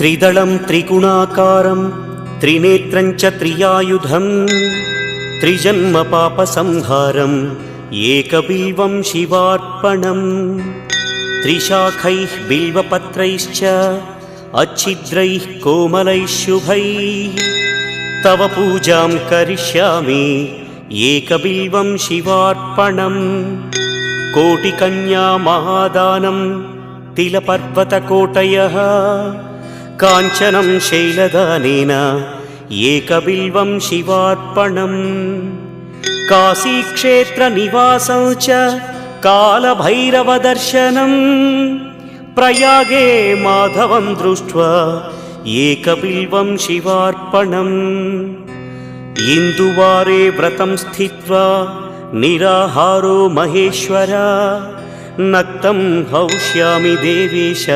त्रिदलं त्रिगुणाकारं त्रिनेत्रं च त्रियायुधं त्रिजन्म पापसंहारम् एकबिल्वं शिवार्पणम् त्रिशाखैः बिल्वपत्रैश्च अच्छिद्रैः कोमलैः शुभैः तव पूजां करिष्यामि एकबिल्वं शिवार्पणम् कोटिकन्या महादानं तिलपर्वतकोटयः काञ्चनं शैलदानेन एकबिल्वं शिवार्पणम् काशीक्षेत्रनिवासं च कालभैरवदर्शनं प्रयागे माधवं दृष्ट्वा एकबिल्वं शिवार्पणम् इन्दुवारे व्रतं स्थित्वा निराहारो महेश्वर नक्तं हौष्यामि देवेश